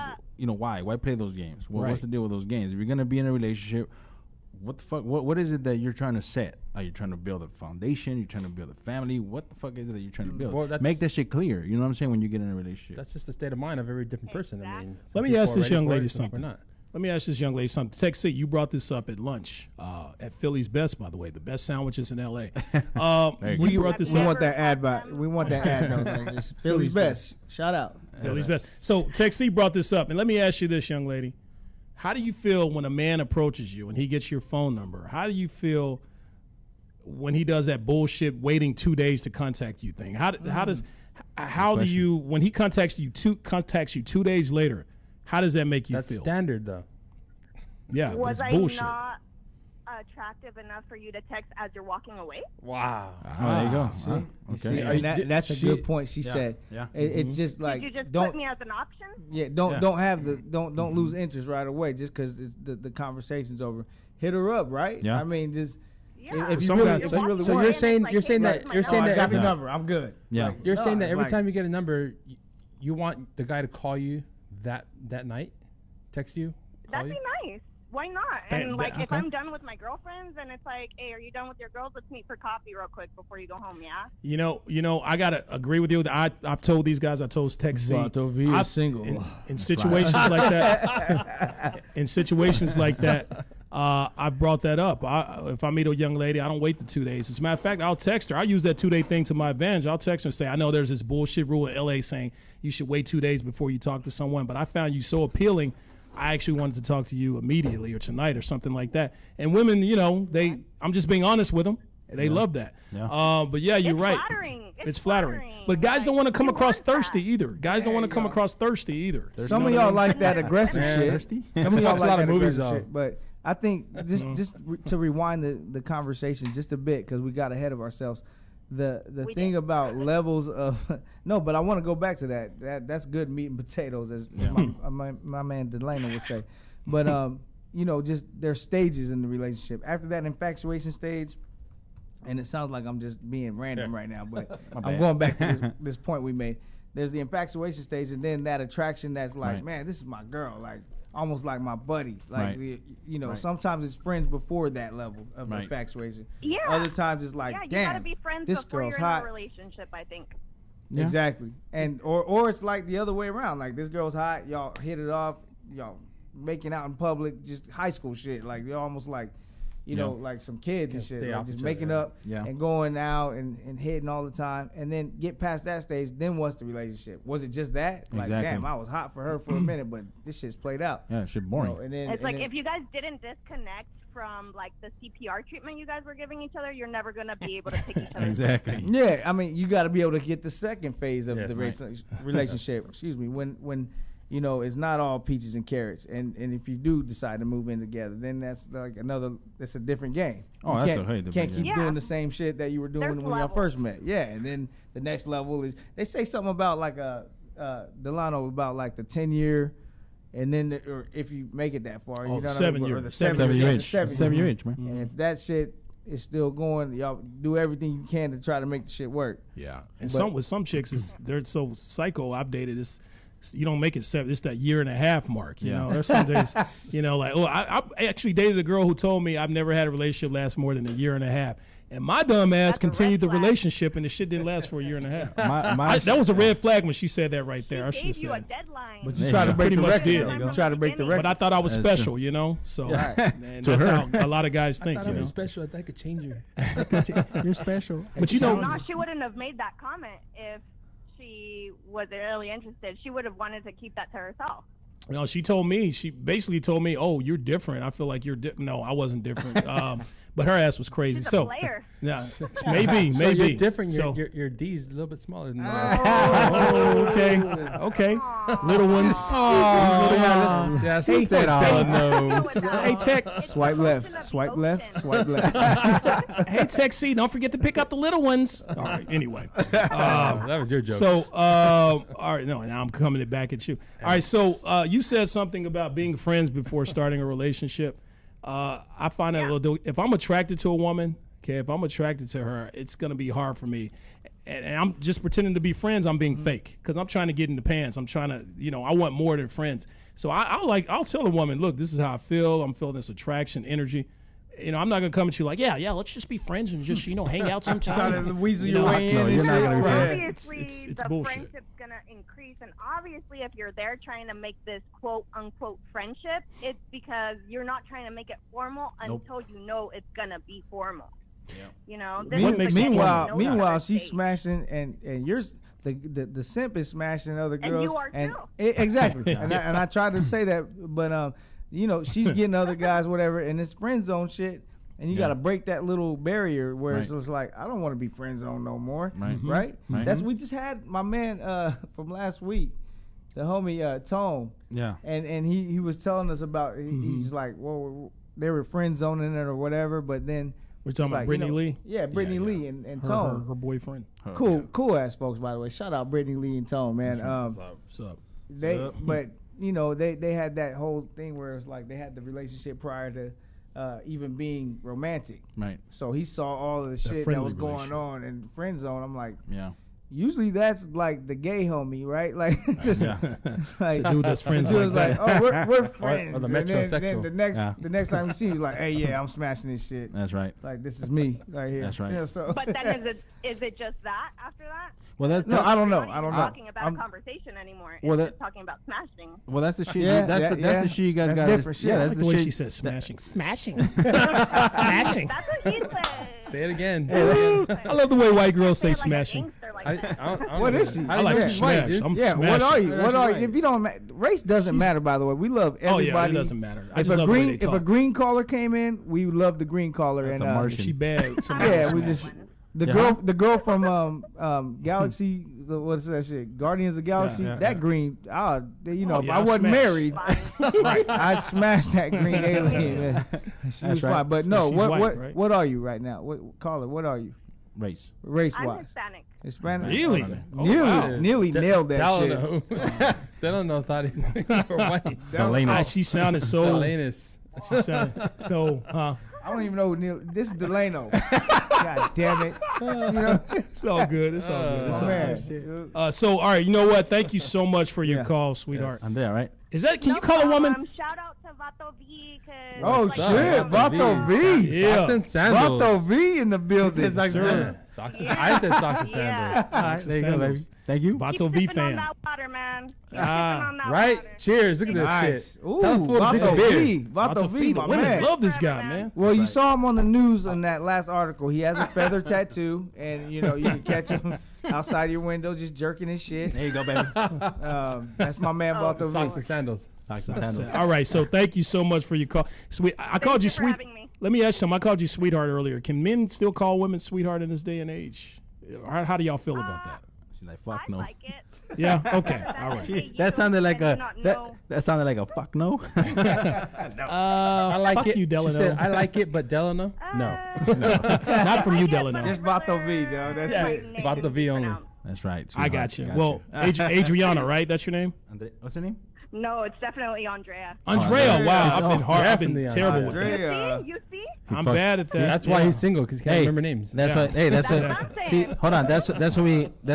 why play those games? Right. What's the deal with those games? If you're gonna be in a relationship, what the fuck? What is it that you're trying to set? Are you trying to build a foundation? You're trying to build a family? What the fuck is it that you're trying to build? Well, that's- Make that shit clear. You know what I'm saying? When you get in a relationship, That's just the state of mind of every different person. I mean, Let some me people ask are this ready young for it, lady some people something. are not. Let me ask this young lady something. Tech C, you brought this up at lunch at Philly's Best, by the way, the best sandwiches in L.A. We brought this We up. want that ad Never back. We want that ad though. Like, just Philly's best. Shout out. Philly's Best. So Tech C brought this up, and let me ask you this, young lady. How do you feel when a man approaches you and he gets your phone number? How do you feel when he does that bullshit waiting 2 days to contact you thing? How do you when he contacts you 2 days later? How does that make you That's feel? standard, though. Yeah, but Was it's I bullshit. not attractive enough for you to text as you're walking away? Wow. oh, there you go. See? Wow. You Okay. see, Are and you- that's a she- good point. She said. Yeah. It's just like Did you just don't put me as an option? don't have the don't lose interest right away just because the conversation's over. Hit her up, right? Yeah. I mean, just Yeah. if you Some really guys- if So- you really so want. you're saying- Like, you're hey, saying where's that- my you're saying I number? that got the every- number. I'm good. Yeah. Like, You're no, saying that it's every like- time you get a number, you want the guy to call you that night, text you, call That'd you. be nice. Why not? That- And like, if okay. I'm done with my girlfriends, and it's like, hey, are you done with your girls? Let's meet for coffee real quick before you go home. Yeah. You know, I gotta agree with you. I've told these guys. I told Tech C. Vato V is I've- single. in situations like that. In situations like that, I brought that up. If I meet a young lady, I don't wait the 2 days. As a matter of fact, I'll text her. I use that 2 day thing to my advantage. I'll text her and say, I know there's this bullshit rule in LA saying you should wait 2 days before you talk to someone, but I found you so appealing. I actually wanted to talk to you immediately or tonight or something like that. And women, I'm just being honest with them. They love that. Yeah. But yeah, you're It's right. flattering. It's flattering. But Like, guys don't want to come you across want that. thirsty either. Guys don't want to come across thirsty either. Some of y'all like that aggressive Man, shit. thirsty? Some of y'all Watch a like lot that of movies, aggressive though. shit. But I think to rewind the conversation just a bit because we got ahead of ourselves. The We thing did. about levels of no, but I want to go back to that. That's good meat and potatoes, as my man Delano would say. But just there's stages in the relationship. After that infatuation stage, and it sounds like I'm just being random right now, but I'm bad. going back to this point we made. There's the infatuation stage, and then that attraction that's like, Right. man, this is my girl, like almost like my buddy. Like Right. Sometimes it's friends before that level of Right. infatuation. Yeah. Other times it's like, Yeah, you damn, gotta be friends this before girl's you're hot. in a relationship. I think. Yeah. Exactly. And or it's like the other way around. Like this girl's hot, y'all hit it off, y'all making out in public, just high school shit. Like you're almost like, like some kids and Can't shit. stay Like off just each making other. up Yeah. and going out and hitting all the time. And then get past that stage, then what's the relationship? Was it just that? Like, Exactly. damn, I was hot for her for a minute, but this shit's played out. Yeah, shit You boring. know, and then, It's and like then- if you guys didn't disconnect from like the CPR treatment you guys were giving each other, you're never gonna be able to pick each other. Exactly. Yeah, I mean, you got to be able to get the second phase of Yes. the Right. relationship. Excuse me, when it's not all peaches and carrots, and if you do decide to move in together, then that's like that's a different game. Oh, You that's can't, a different can't game. keep Yeah. doing the same shit that you were doing There's when y'all levels. first met. Yeah, and then the next level is they say something about like Delano about like the 10-year. And then, or if you make it that far, you know what 7 I mean? year. Or the 7 year yeah, the itch. 7 7 year year. itch, man. And if that shit is still going, y'all do everything you can to try to make the shit work. Yeah, and But- with some chicks is they're so psycho updated. You don't make it 7. It's that year and a half mark. You Yeah. know, there's some days. Like I actually dated a girl who told me I've never had a relationship last more than a year and a half. And my dumb ass That's a continued the red flag. relationship, and the shit didn't last for a year and a half. My That was a red flag when she said that right there. I She should have gave you a said. deadline. But you Yeah. try to break Pretty the much record. did. though. You try to break the record. But I thought I was That's special, true. So and To that's her. how a lot of guys think. I You was know, special. I think I could change her. You're special. but you know, No, she wouldn't have made that comment if she was really interested, she would have wanted to keep that to herself. No, she basically told me, "Oh, you're different. I feel like you're no, I wasn't different." But her ass was crazy. She's a So player. yeah, maybe. So you're different. So, Your D's a little bit smaller than oh, okay. Little ones. yeah, Hey, no. Hey, Tech. Swipe left, swipe left, swipe left. Hey, Tech C, don't forget to pick up the little ones. All right. Anyway. That was your joke. So, all right, no, now I'm coming it back at you. All right, so you said something about being friends before starting a relationship. I find that a little. If I'm attracted to a woman, okay, if I'm attracted to her, it's gonna be hard for me. And I'm just pretending to be friends. I'm being fake because I'm trying to get in the pants. I'm trying to, I want more than friends. So I'll tell a woman, look, this is how I feel. I'm feeling this attraction, energy. I'm not gonna come at you like, yeah, let's just be friends and just, hang out sometime. Trying to weasel your way in. No, and you're not shit. gonna be friends. Obviously, It's the bullshit. friendship's gonna increase, and obviously, if you're there trying to make this quote unquote friendship, it's because you're not trying to make it formal until you know it's gonna be formal. Yeah. This What is makes the it game. formal? No Meanwhile, other she's date. smashing, and yours. The simp is smashing other And girls, you are too. Exactly. and I tried to say that, but she's getting other guys, whatever, and it's friend zone shit. And you got to break that little barrier where it's Right. just like, I don't want to be friend zone no more. Right. Right? Right. That's we just had my man from last week, the homie Tone, Yeah. and he was telling us about he's like, well, they were friend zoning it or whatever, but then We're talking it's about like, Brittany Lee. Yeah, Brittany Yeah, yeah. Lee and Her Tone. boyfriend. Cool ass folks, by the way. Shout out Brittany Lee and Tone, man. What's up? But they had that whole thing where it's like they had the relationship prior to even being romantic. Right. So he saw all of the shit that friendly was going relationship. on in friend zone. I'm like, Yeah. usually that's like the gay homie, right? Like, just, Yeah. like Dude, that's friends He was like like, that. oh, we're friends. or the And then metrosexual. the next time we see him, he's like, hey, yeah, I'm smashing this shit. That's right. Like, this is me right here. That's right. Yeah, so But then is it just that after that? Well, that's no, I don't know. We're not I don't even know. talking about a conversation anymore. It's Well, just talking about smashing. Well, that's the shit. Yeah, that's the shit you guys that's got. different shit. Yeah, I that's I like the the way shit. she said smashing. Smashing. That's what he said. Say it again. I love the way white girls say Like a smashing. gangster like I that. don't What know. is she? How I do like you to know she's white, smash. dude? I'm Yeah, what smashing. are you? That's What are right. you? If you don't, race doesn't matter. By the way, we love Oh everybody. yeah, it doesn't matter. I If just a love the way green, they if talk. a green collar came in, we love the green collar. That's and a If Martian. she bad, somebody yeah, else we smash. just the Yeah. girl from Galaxy. What's that shit? Guardians of the Galaxy. yeah, that yeah. green. Oh, If yeah, I wasn't smash. married, Fine. I'd smash that green alien. Man. She was right. fine. But So no, she's what white, what right? what are you right now? What caller? What are you? Race. Race I'm wise, Hispanic. Hispanic. Really? Oh, wow. Nearly nailed that Tell shit. them. They don't know. Thought you were white. Ah, she sounded so. Delanus. She sounded so. I don't even know who Neil. This is Delano. God damn it. You know? It's all good. It's all good. It's all Man. good. So, all right, you know what? Thank you so much for your Yeah. call, sweetheart. I'm there, right? Is that? Can No you call a woman? problem. Shout out to Vato V. 'Cause, Oh like, shit, Vato V. Yeah. Socks and sandals. Vato V in the building. Sir. Socks and, I said socks and Yeah. sandals. All right, there you go, baby. Sandals. Thank you. Vato Keep V sipping on fan. that water, man. Keep Ah, sipping on that Right? water. Cheers. Look at this Nice. shit. Ooh, Tell the fool to drink a Vato beer. V. Vato Vato V, V. The my women man. love this guy, Forever, man. Well, you saw him on the news in that last article. He has a feather tattoo, and you can catch him outside your window just jerking his shit. There you go, baby. That's my man, Vato Socks V. and sandals. Socks and sandals. All right, so thank you so much for your call. Sweet, I called you you for sweet. having me. Let me ask you something. I called you sweetheart earlier. Can men still call women sweetheart in this day and age? How do y'all feel about that? She's like, fuck I no. like it. Yeah. Okay. That's All right. okay, you That sounded like do a not that, know. that sounded like a fuck no. I like fuck it. you, She Delano. said, I like it, but Delano? No. Not from you, Delano. Just Vato V, though. That's it. About the V only. That's right. I got you. Well, Adriana, right? That's your name? What's her name? No, it's definitely Andrea. Andrea. Andrea. Wow, It's I've been hard. I've been definitely terrible with that. Andrea. You see? I'm fuck- bad at that. That's why Yeah. he's single, because he can't Hey, remember names. That's Yeah. what. Hey, that's That's what. what I'm See, saying. hold on. That's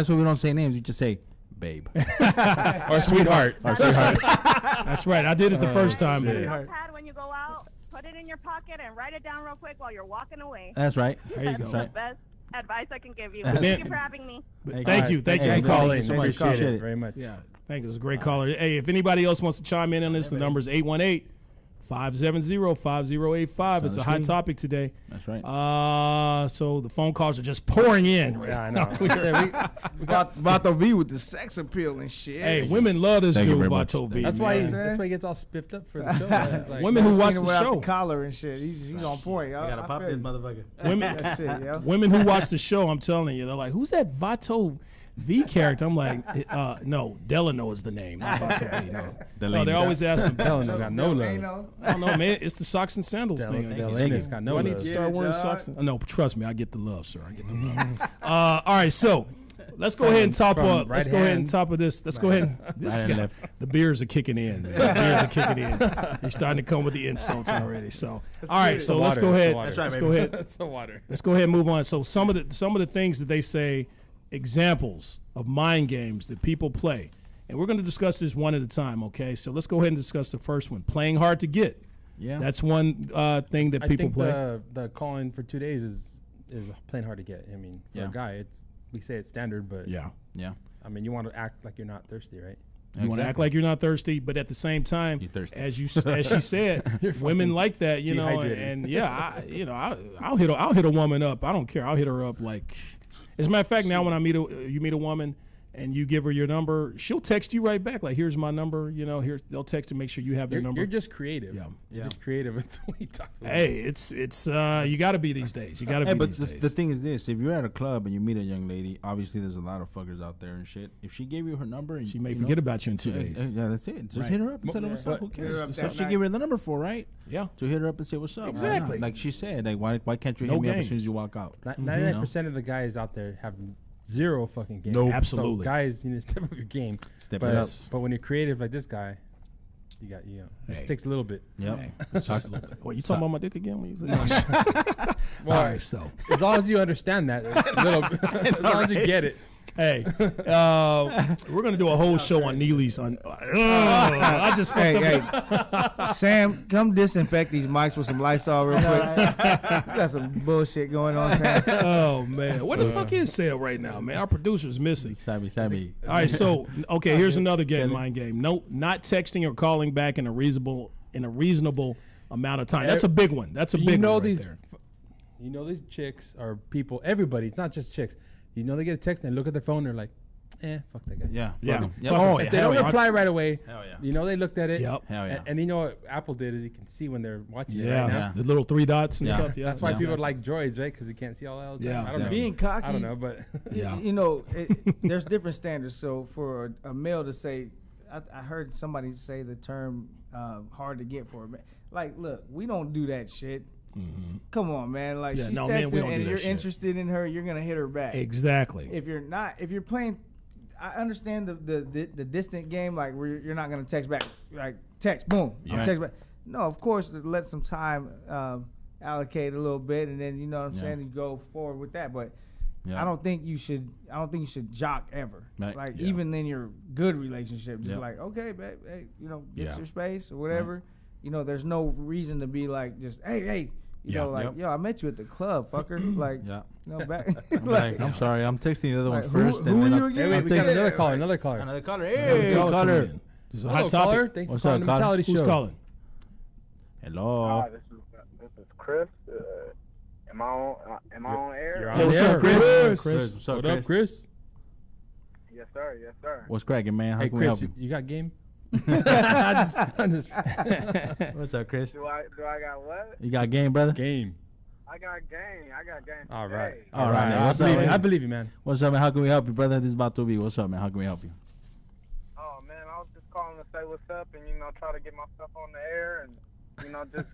why we don't say names. We just say, babe. Or sweetheart. Or sweetheart. That's right. I did it the first time. shit. but- Notepad when you go out, put it in your pocket and write it down real quick while you're walking away. That's right. There you That's go. the right. best advice I can give you. That's Thank it. you for having me. Thank you. Thank you Hey, for thank calling. you so much. Appreciate Appreciate it it. very much. Yeah. Thank you. It was a great caller. Hey, if anybody else wants to chime in on this, the number is 570-5085. It's a hot street. topic today. That's right. So the phone calls are just pouring in. Yeah, I know. we got, Vato V with the sex appeal and shit. Hey, women love this Thank you dude, very much. Vato V. that's man. why he gets all spiffed up for the show. Man. Like, Women who Seen watch him the without show. the collar and shit. He's on point. I gotta pop feel this you. motherfucker. Women, That shit, yo. women who watch the show, I'm telling you, they're like, "Who's that Vato V character?" I'm like, "No, Delano is the name, not Vato V." No, they always ask them. Delano's got no love. I don't know, man. It's the socks and sandals thing. Delano's got no Do I need love. to start Yeah, wearing dog. socks? No, trust me, I get the love, sir. I get the love. All right, so let's go ahead and top from up. Let's right go ahead and hand. top of this. Let's go ahead and this Right and guy- left. the beers are kicking in. Man. The beers are kicking in. You're starting to come with the insults already. So all right, so let's go ahead. That's Let's go ahead. That's the water. Let's go ahead and move on. So some of the things that they say, examples of mind games that people play, and we're going to discuss this one at a time. Okay, so let's go ahead and discuss the first one: playing hard to get. Yeah. That's one thing that I people think play. the calling for 2 days is playing hard to get. I mean, for Yeah. a guy, we say it's standard, but Yeah, Yeah. I mean, you want to act like you're not thirsty, right? you want to act like you're not thirsty, but at the same time, You're thirsty. as she said, women like that, you know, dehydrated. and yeah, I'll hit a woman up. I don't care. I'll hit her up like. As a matter of fact, now when you meet a woman and you give her your number, she'll text you right back like, "Here's my number." You know, here they'll text to make sure you have their number. You're just creative. Yeah. You're just creative with the way you talk. Hey, it's you got to be these days. You got to Hey, be but these days. the thing is this: if you're at a club and you meet a young lady, obviously there's a lot of fuckers out there and shit. If she gave you her number, and she may you forget know, about you in 2 days. Yeah, that's it. Just Right. hit her up and tell her what's up. Who cares? her up That's that what she night. gave her the number for, right? Yeah. To hit her up and say what's up. Why not? Exactly. Like she said, like why can't you No hit me up as games. soon as you walk out? 99% of the guys out there have zero fucking game. Nope. Absolutely. So guys, you need to step up your game. Step but, it up. But when you're creative like this guy, it Hey. just takes a little bit. Yep. What, you talking about my dick again? When you Sorry, so. As long as you understand that, as long as you get it. Hey, we're gonna do a whole show on Neely's. I just fucked Hey, up. hey, Sam, come disinfect these mics with some Lysol real quick. You got some bullshit going on, Sam. Oh man, what the fuck is Sale right now, man? Our producer's missing. Savvy. All right, so okay, here's another game, mind game. No, not texting or calling back in a reasonable amount of time. That's a big one. That's a big You know one. Right these, there. you know these chicks or people. Everybody. It's not just chicks. You know they get a text and they look at their phone. They're like, fuck that guy. Yeah. Yeah. Fuck 'em. Yep. Fuck 'em. Oh, If yeah. they Hell don't yeah. reply right away, Hell yeah. you know they looked at it. Yep. Hell yeah. And you know what Apple did is you can see when they're watching it Yeah, right now. Yeah. the little 3 dots and Yeah. stuff. Yeah, That's why Yeah. people like droids, right? Because you can't see all that. Yeah. I don't know. Being cocky. I don't know, but Yeah. You know, there's different standards. So for a male to say, I heard somebody say the term hard to get for a man. Like, look, we don't do that shit. Come on, man. Like, Yeah, she's no, texting man, we don't do and that you're shit. interested in her, you're gonna hit her back. Exactly. If you're playing, I understand the distant game, like where you're not gonna text back, like text, boom, Yeah. text back. No, of course, let some time allocate a little bit, and then you know what I'm Yeah. saying, you go forward with that. But Yeah. I don't think you should jock ever. Right. Like Yeah. even in your good relationship, just Yeah. like okay, babe, hey, you know, get Yeah. your space or whatever. You know, there's no reason to be like just hey. You Yeah. know, like, Yep. yo, I met you at the club, fucker. Like, Yeah. you know, back. Like, I'm sorry, I'm texting the other ones Like, first. who and then you I'm- again? Hey, I'm we got texting- another caller. Another caller. Another caller. Another Hey, caller caller. coming in. This is a Hello, hot caller. topic. Thanks What's for calling up, the caller? Mentality Who's Show. calling? Hello. Hi, this is Chris. Am I on air? You're on Yes, the sir, air. Chris. Chris, what's up, What up, Chris? Yes, sir. Yes, sir. What's cracking, man? How Hey, can we help Chris, you? you got game? I just What's up, Chris? Do I got what? You got game, brother? game. I got game. All right. Hey. All right, man. I What's up, believe you. man? I believe you, man. What's up, man? How can we help you, brother? This is about to be. What's up, man? How can we help you? Oh man, I was just calling to say what's up and try to get myself on the air and just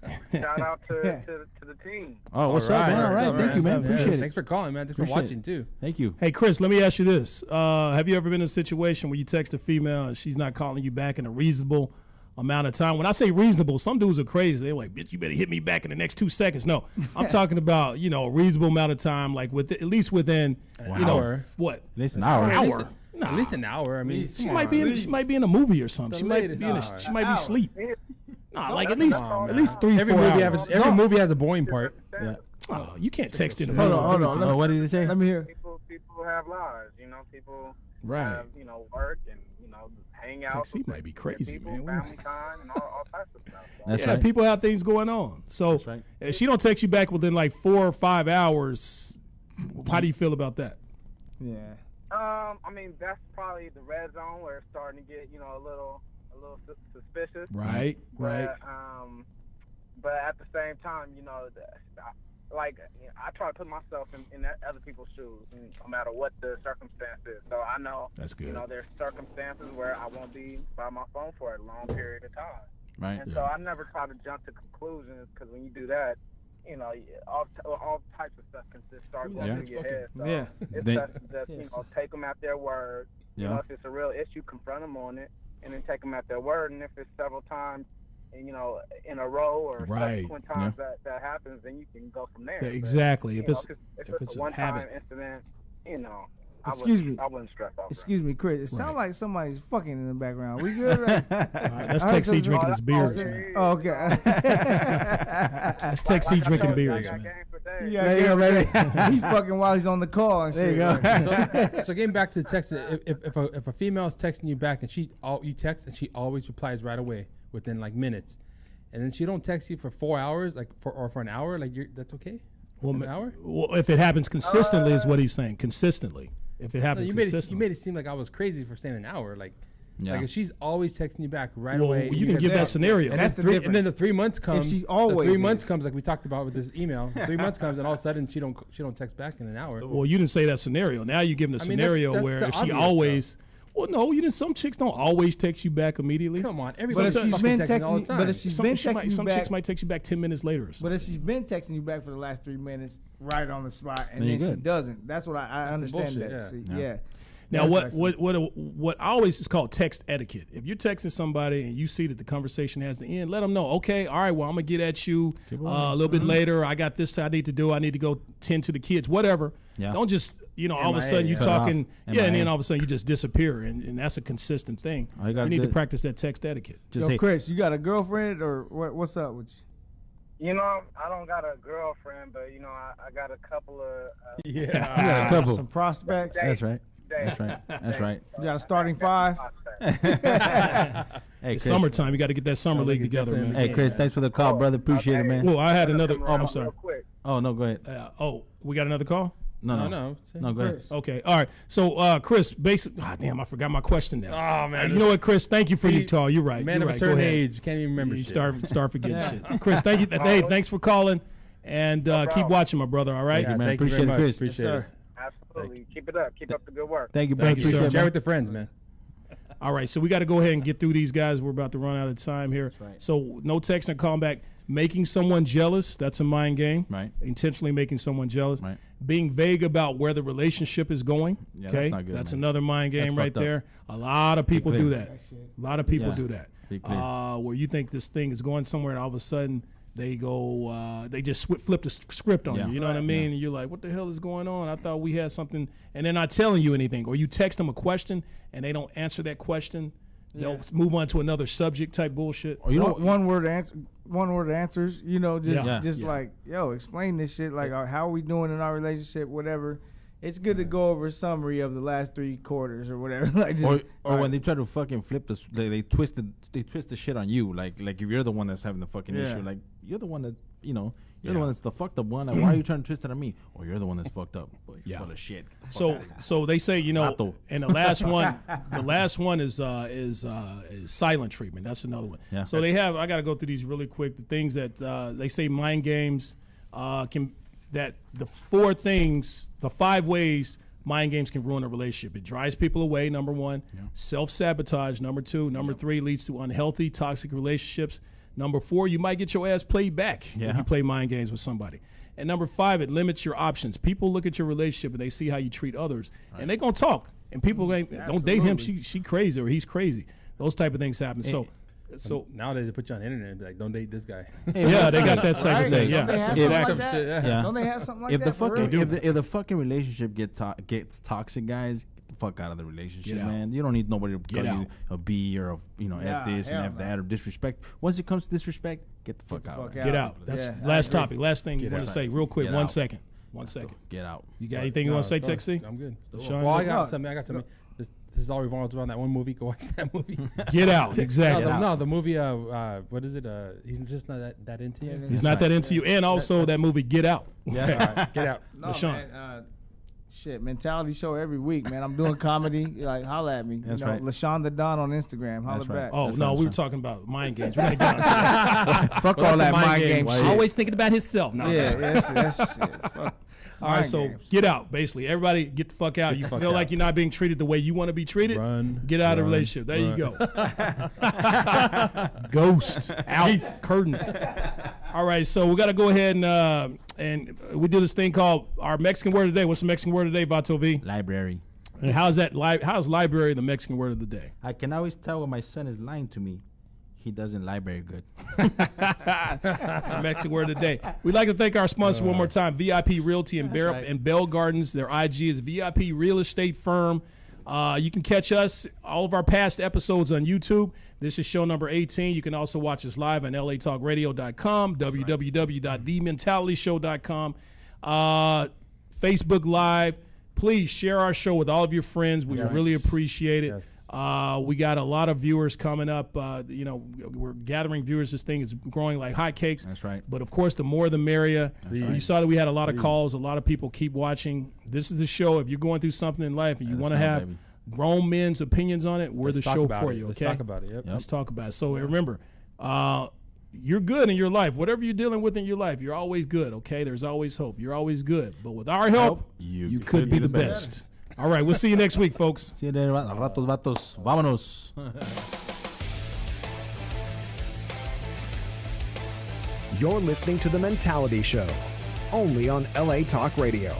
shout out to the team. Oh, what's up, man? All right. What's up, Thank you, man. Yeah, Appreciate Thanks it. for calling, man. Thanks for Appreciate watching, too. Thank you. Hey, Chris, let me ask you this. Have you ever been in a situation where you text a female and she's not calling you back in a reasonable amount of time? When I say reasonable, some dudes are crazy. They're like, bitch, you better hit me back in the next 2 seconds. No, I'm talking about, a reasonable amount of time, like at least within, hour. What? At least an hour. Hour. At least an hour. I mean, She might be in a movie or something. The She might latest be in hour. she might be asleep. Nah, like at Come least on, at least 3-4 every movie hours. has a boring part. Yeah. Oh, you can't text in a Hold movie. on. What did he say? Let me hear. People people have lives. You know, people Right. have, you know, work and, you know, hang out. Tech C with might be their crazy, people, man. family time, and all types of stuff. So, That's Yeah, right. people have things going on. So That's right. if she don't text you back within like 4 or 5 hours, how do you feel about that? Yeah. I mean, that's probably the red zone where it's starting to get, you know, a little suspicious. Right, right. But at the same time, you know, I try to put myself in that other people's shoes, no matter what the circumstance is. So I know, That's good. you know, there's circumstances where I won't be by my phone for a long period of time. Right. And so I never try to jump to conclusions, because when you do that, you know, all types of stuff can just start going through your head. So Yeah. it's They- best to just, you know, take them at their word. You know, Yeah. if it's a real issue, confront them on it, and then take them at their word. And if it's several times, you know, in a row or Right. subsequent times that happens, then you can go from there. Yeah, But, exactly. you If know, it's if it's a one-time habit. incident, you know, Excuse me. I wouldn't stress out. Excuse me, Chris. It sounds Right. like somebody's fucking in the background. We good? Right? All right, that's I heard Tech C something- drinking his beers. yeah, man. Oh, okay. That's Tech C drinking I beers, got man. game for days. Yeah, There you go, baby. He's fucking while he's on the call and There shit. you go. Right. So getting back to the text, if a female is texting you back and you text and she always replies right away within like minutes, and then she don't text you for 4 hours, or for an hour, like that's okay. Well, An hour? well, if it happens consistently, is what he's saying. Consistently, if it No, happens you made consistently. it seem like I was crazy for saying an hour. Like Yeah. if she's always texting you back right Well, away, you can guys- give that scenario. And, That's then the three, and then the difference. 3 months comes. she always the 3 months is. comes, like we talked about with this email. 3 months comes, and all of a sudden she don't text back in an hour. Well, you didn't say that scenario. Now you're giving a I mean, that's- scenario that's where the if she obvious always, well, no, you didn't. Some chicks don't always text you back immediately. Come on, But everybody's if she's fucking been texting all the texting, time. but if she's Some, been she might, texting you some back, chicks might text you back 10 minutes later. Or but something. if she's been texting you back for the last 3 minutes, right on the spot, and Then then you're she good. doesn't, that's what I That's some understand. bullshit, That. See, yeah. yeah. Now, That's what what I what always is called text etiquette. If you're texting somebody and you see that the conversation has to end, let them know. Okay, all right. Well, I'm gonna get at you a little bit later. I got this I need to do. I need to go tend to the kids. Whatever. Yeah. Don't just all of a MIA, sudden you yeah. Cut off. talking and then MIA. all of a sudden you just disappear, and that's a consistent thing. All you gotta We need to do- practice that text etiquette. Just Yo, say, Chris, you got a girlfriend or what's up with you? You know, I don't got a girlfriend, but you know, I got a couple of you got a couple. Some prospects. That's right. days. That's right. That's right. You got a starting five. Hey, It's Chris. summertime. You got to get that summer Sounds like league it's together, definitely man. Hey, Chris, thanks for the call, brother. Appreciate it, man. Well, I had another. Come Oh, I'm around sorry. real quick. Oh, no, go ahead. We got another call. No, No. No, go ahead. Chris. Okay, all right. So, Chris, basically, damn, I forgot my question now. Oh, man. You know what, Chris? Thank you for See, your call. You're right. Man You're of a right. certain Go ahead. age can't even remember You shit. start forgetting shit. Chris, thank you. Hey, thanks for calling, and keep problem. watching, my brother. All right. Yeah, man. thank you Appreciate very it, much. Chris. Appreciate Yes, it. sir. Absolutely. Keep it up. Keep up the good work. Thank you, brother. Thank you, sir. Appreciate it, Share man. with the friends, man. All right. So we got to go ahead and get through these guys. We're about to run out of time here. right. So no text and calling back. Making someone jealous. That's a mind game. Right. Intentionally making someone jealous. Right. Being vague about where the relationship is going. Yeah, okay. that's not good, That's man. another mind game That's right fucked up. there. A lot of people clear. do that. A lot of people Yeah. do that. Be clear. Where you think this thing is going somewhere, and all of a sudden they go, they just flip the script on Yeah. you. You know what I mean? And you're like, what the hell is going on? I thought we had something, and they're not telling you anything. Or you text them a question, and they don't answer that question. They'll move on to another subject type bullshit. Or you know, one word answer. One word answers. You know, just Yeah. Yeah. like, yo, explain this shit. Like, how are we doing in our relationship? Whatever. It's good to go over a summary of the last 3 quarters or whatever. Like, just, or when they try to fucking flip the, they twist the shit on you. Like if you're the one that's having the fucking Yeah. issue, like you're the one that you're the one that's the fucked up one. Like, why are you trying to twist it on me? Or you're the one that's fucked up. Boy, you're Yeah. full of shit. Get the fuck So, outta here. so they say, Vato. and the last one is silent treatment. That's another one. Yeah. So they have. I got to go through these really quick. The things that they say mind games that the 4 things, the 5 ways mind games can ruin a relationship. It drives people away. Number 1, self-sabotage. Number 2, number 3 leads to unhealthy, toxic relationships. Number 4, you might get your ass played back if Yeah. you play mind games with somebody. And number 5, it limits your options. People look at your relationship and they see how you treat others, and they gonna talk. And people don't date him. She crazy or he's crazy. Those type of things happen. So Nowadays they put you on the internet and be like, don't date this guy. yeah, they got that type Right? of thing. Don't Yeah, they have Exactly. something like that? Shit, yeah. Yeah. Don't they have something like if that? the for fucking real? if the fucking relationship gets toxic, guys, get the fuck out of the relationship, Get out. man. You don't need nobody to Get call you out. a B or Nah, F this and hell F no. that or disrespect. Once it comes to disrespect, get the fuck the out. fuck man. out. get out. That's Yeah, I last agree. topic. Last thing you want to out. say, real quick. Get 1 out. second. 1 second. Get out. You got anything you want to say, No, Tech C? I'm good. Sean? Well, I No. got something. This is all revolves around that one movie. Go watch that movie. Get out. Exactly. No, the movie. What is it? He's just not that into you. He's not that into you. And also that movie, Get Out. Yeah, all right, get out. No, LaShawn. man. Shit, mentality show every week, man. I'm doing comedy. Like, holla at me. That's you know, right. LaShawn the Don on Instagram. Holla That's right. back. Oh, That's no, right, we were Sean. talking about mind games. We're not getting into that. Fuck Well, all that's that a mind mind game. game shit. Always thinking about himself. No. Yeah, that's shit. Fuck. All right, Mind so games. get out, basically. Everybody get the fuck out. You fuck feel like out. you're not being treated the way you want to be treated? Run, Get out of the run, relationship. There you run. go. Ghost. Out. Curtains. All right, so we got to go ahead and we do this thing called our Mexican word of the day. What's the Mexican word of the day, Vato V? Library. And how's library the Mexican word of the day? I can always tell when my son is lying to me. He doesn't library good. The Mexican word of the day. We'd like to thank our sponsor one more time, VIP Realty and Bear right. and Bell Gardens. Their IG is VIP Real Estate Firm. You can catch us, all of our past episodes on YouTube. This is show number 18. You can also watch us live on latalkradio.com, www.thementalityshow.com, Facebook Live. Please share our show with all of your friends. We really appreciate it. Yes. We got a lot of viewers coming up. We're gathering viewers. This thing is growing like hotcakes. That's right. But of course, the more the merrier. You right. saw that we had a lot of calls. A lot of people keep watching. This is the show. If you're going through something in life and you Let us want to know, have baby. grown men's opinions on it, we're Let's the talk show about for it. you. Let's Okay, talk about it. Yep. Let's talk about it. So remember, you're good in your life. Whatever you're dealing with in your life, you're always good. Okay, there's always hope. You're always good. But with our help, you could be the best. All right, we'll see you next week, folks. See you there, ratos, vatos. Vámonos. You're listening to The Mentality Show, only on LA Talk Radio.